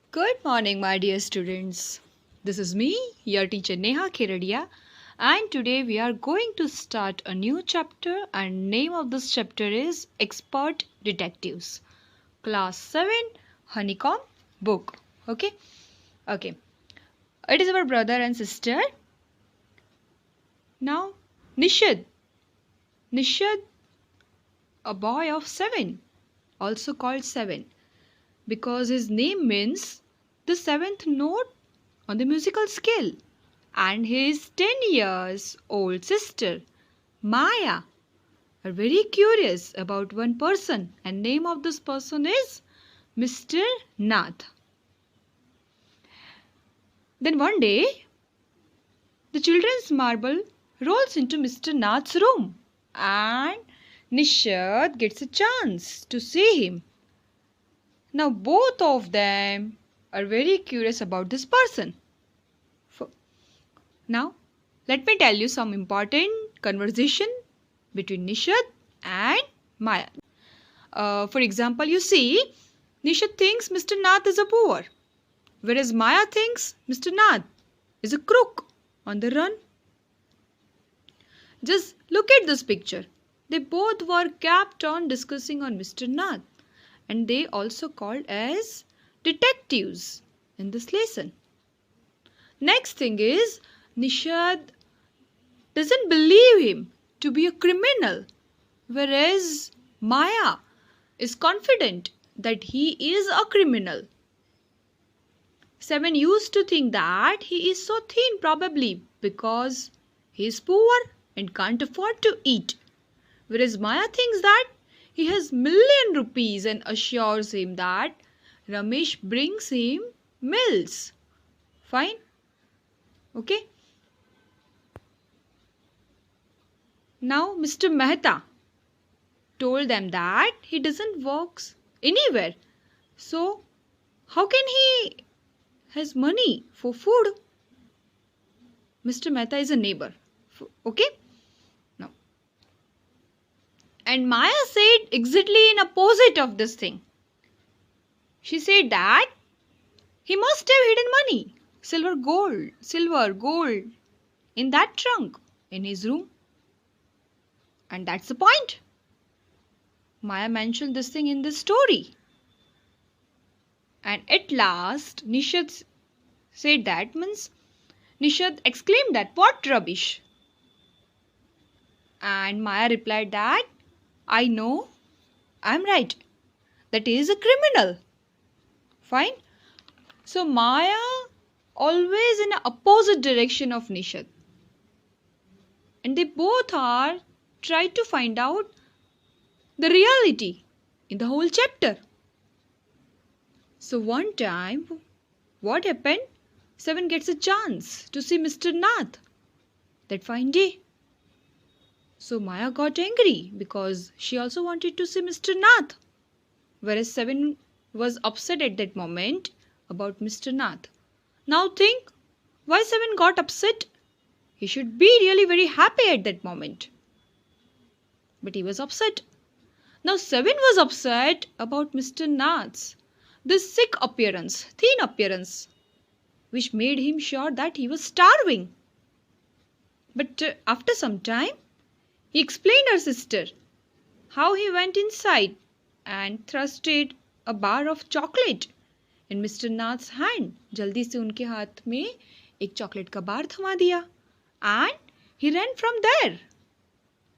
Good morning, my dear students. This is me, your teacher Neha Kheradia, and today we are going to start a new chapter. And name of this chapter is Expert Detectives, Class 7, Honeycomb book. Okay. It is our brother and sister. Now, Nishad. Nishad, a boy of 7, also called 7, because his name means the seventh note on the musical scale, and his 10 years old sister Maya are very curious about one person, and name of this person is Mr. Nath. Then one day the children's marble rolls into Mr. Nath's room, and Nishad gets a chance to see him. Now both of them are very curious about this person. Now, let me tell you some important conversation between Nishad and Maya. For example, you see, Nishad thinks Mr. Nath is a boor, whereas Maya thinks Mr. Nath is a crook on the run. Just look at this picture. They both were kept on discussing on Mr. Nath, and they also called as detectives in this lesson. Next thing is, Nishad doesn't believe him to be a criminal, whereas Maya is confident that he is a criminal. 7 used to think that he is so thin, probably because he is poor and can't afford to eat, whereas Maya thinks that he has million rupees and assures him that Ramesh brings him meals. Fine? Okay? Now Mr. Mehta told them that he doesn't work anywhere. So how can he has money for food? Mr. Mehta is a neighbor. Okay? Now. And Maya said exactly in opposite of this thing. She said that he must have hidden money, silver, gold in that trunk in his room. And that's the point. Maya mentioned this thing in the story. And at last, Nishad said that means Nishad exclaimed that, what rubbish? And Maya replied that, I know, I'm right. That is a criminal. Fine. So Maya always in the opposite direction of Nishad. And they both are trying to find out the reality in the whole chapter. So one time, what happened? 7 gets a chance to see Mr. Nath that fine day. So Maya got angry because she also wanted to see Mr. Nath, whereas 7 was upset at that moment about Mr. Nath. Now think, why 7 got upset? He should be really very happy at that moment. But he was upset. Now 7 was upset about Mr. Nath's this sick appearance, thin appearance, which made him sure that he was starving. But after some time, he explained her sister how he went inside and thrusted a bar of chocolate in Mr. Nath's hand. जल्दी से उनके हाथ में एक chocolate का बार थमा दिया. And he ran from there.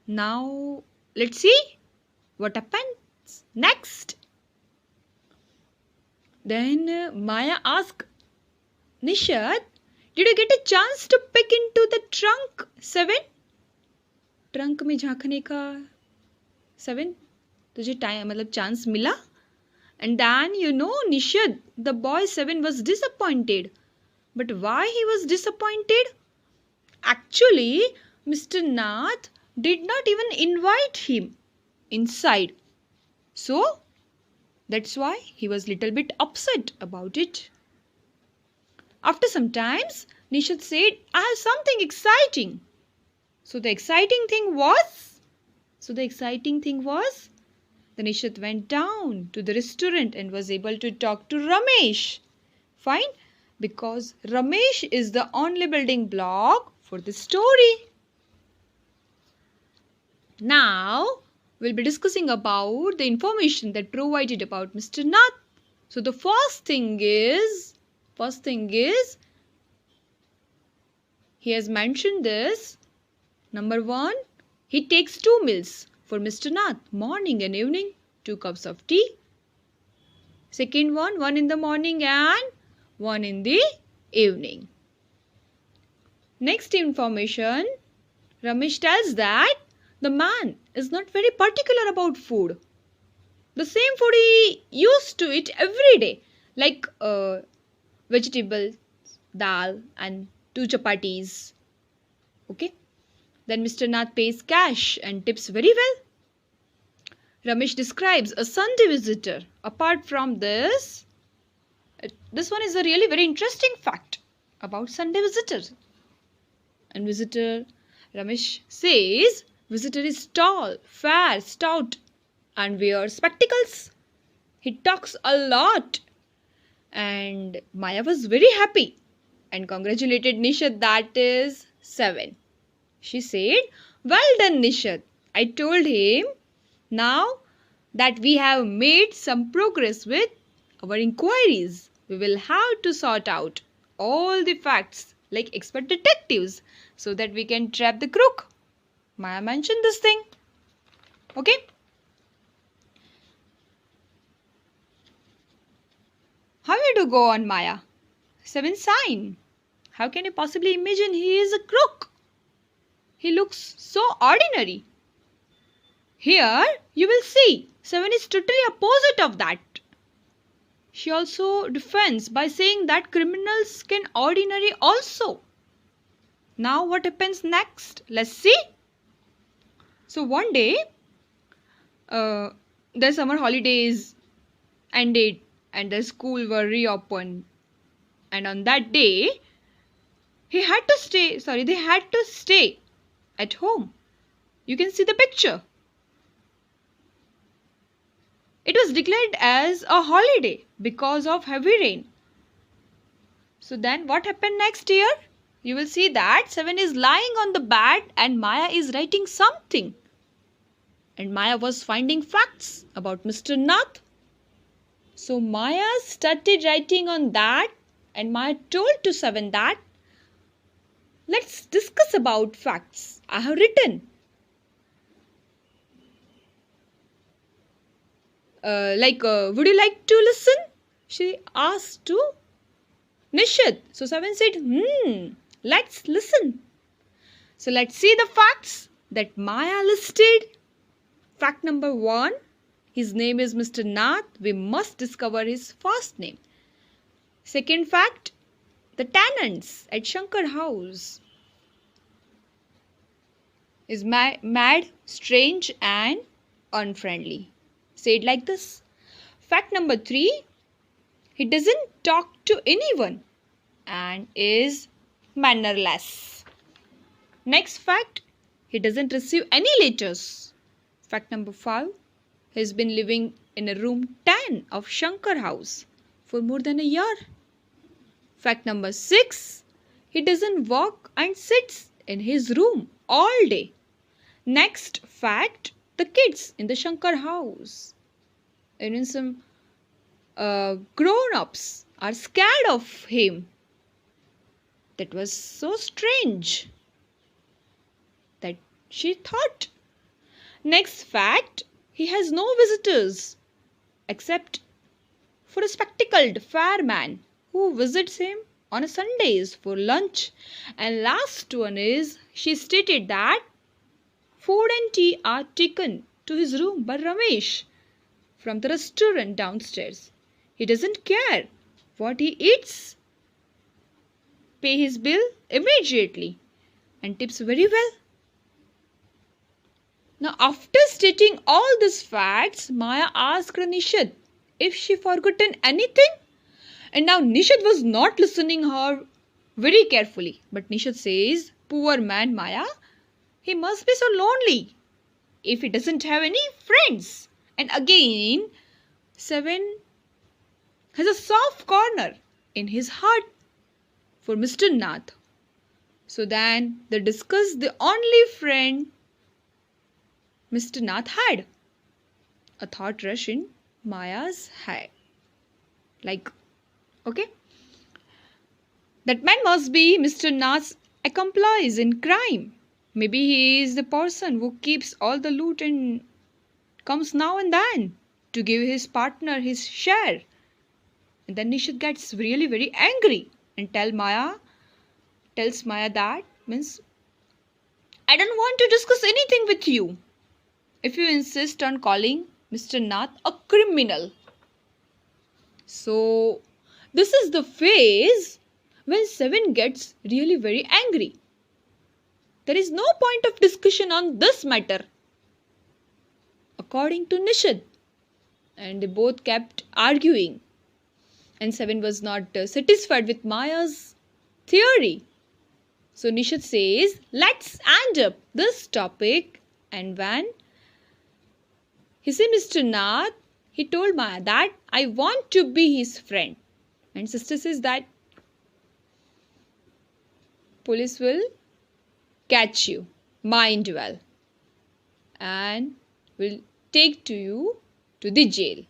Now let's see what happens next. Then Maya asked Nishad, did you get a chance to peek into the trunk, 7? Trunk में झांकने का 7 तुझे टाइम मतलब चांस मिला? And then Nishad, the boy 7 was disappointed. But why he was disappointed? Actually, Mr. Nath did not even invite him inside. So that's why he was little bit upset about it. After some times, Nishad said, I have something exciting. So the exciting thing was, the Nishad went down to the restaurant and was able to talk to Ramesh. Fine? Because Ramesh is the only building block for the story. Now, we'll be discussing about the information that provided about Mr. Nath. So the first thing is, he has mentioned this. Number 1, he takes 2 meals for Mr. Nath, morning and evening, 2 cups of tea. Second one in the morning and 1 in the evening. Next information, Ramesh tells that the man is not very particular about food. The same food he used to eat every day, like vegetables, dal and 2 chapatis. Okay. Then Mr. Nath pays cash and tips very well. Ramesh describes a Sunday visitor. Apart from this one is a really very interesting fact about Sunday visitors. And Ramesh says, visitor is tall, fair, stout and wears spectacles. He talks a lot. And Maya was very happy and congratulated Nishad, that is 7. She said, well done Nishad. I told him now that we have made some progress with our inquiries. We will have to sort out all the facts like expert detectives so that we can trap the crook. Maya mentioned this thing. Okay. How you do go on, Maya? 7 sign. How can you possibly imagine he is a crook? He looks so ordinary. Here you will see 7 is totally opposite of that. She also defends by saying that criminals can ordinary also. Now what happens next? Let's see. So one day, the summer holidays ended and the school were reopened. And on that day, they had to stay at home. You can see the picture. It was declared as a holiday because of heavy rain. So then what happened next year? You will see that 7 is lying on the bed and Maya is writing something. And Maya was finding facts about Mr. Nath. So Maya started writing on that and Maya told to 7 that let's discuss about facts I have written. Would you like to listen? She asked to Nishad. So 7 said, let's listen. So let's see the facts that Maya listed. Fact number 1, his name is Mr. Nath. We must discover his first name. Second fact, the tenants at Shankar house is mad, strange and unfriendly. Say it like this. Fact number 3, he doesn't talk to anyone and is mannerless. Next fact, he doesn't receive any letters. Fact number 5, he has been living in a room 10 of Shankar house for more than a year. Fact number 6, he doesn't walk and sits in his room all day. Next fact, the kids in the Shankar house, even some grown-ups are scared of him. That was so strange that she thought. Next fact, he has no visitors except for a spectacled fair man who visits him on Sundays for lunch. And last one is, she stated that food and tea are taken to his room by Ramesh from the restaurant downstairs. He doesn't care what he eats. Pay his bill immediately and tips very well. Now after stating all these facts, Maya asked Nishad if she forgotten anything. And now Nishad was not listening her very carefully. But Nishad says, poor man Maya, he must be so lonely if he doesn't have any friends. And again, 7 has a soft corner in his heart for Mr. Nath. So then they discuss the only friend Mr. Nath had. A thought rush in Maya's head. Like, okay, that man must be Mr. Nath's accomplice in crime. Maybe he is the person who keeps all the loot and comes now and then to give his partner his share. And then Nishit gets really very angry and tells Maya that means I don't want to discuss anything with you if you insist on calling Mr. Nath a criminal. So this is the phase when Seven gets really very angry. There is no point of discussion on this matter, according to Nishid. And they both kept arguing. And Seven was not satisfied with Maya's theory. So Nishid says, let's end up this topic. And when he said Mr. Nath, he told Maya that I want to be his friend. And sister says that police will catch you, mind well, and will take you to the jail.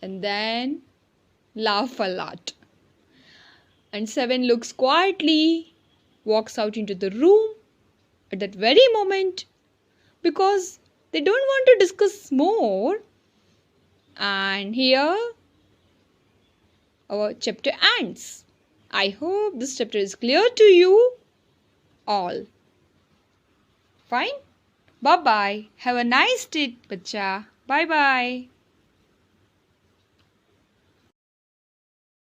And then laugh a lot. And Seven looks quietly, walks out into the room at that very moment because they don't want to discuss more. And here our chapter ends. I hope this chapter is clear to you all. Fine? Bye bye. Have a nice day, bacha. Bye bye.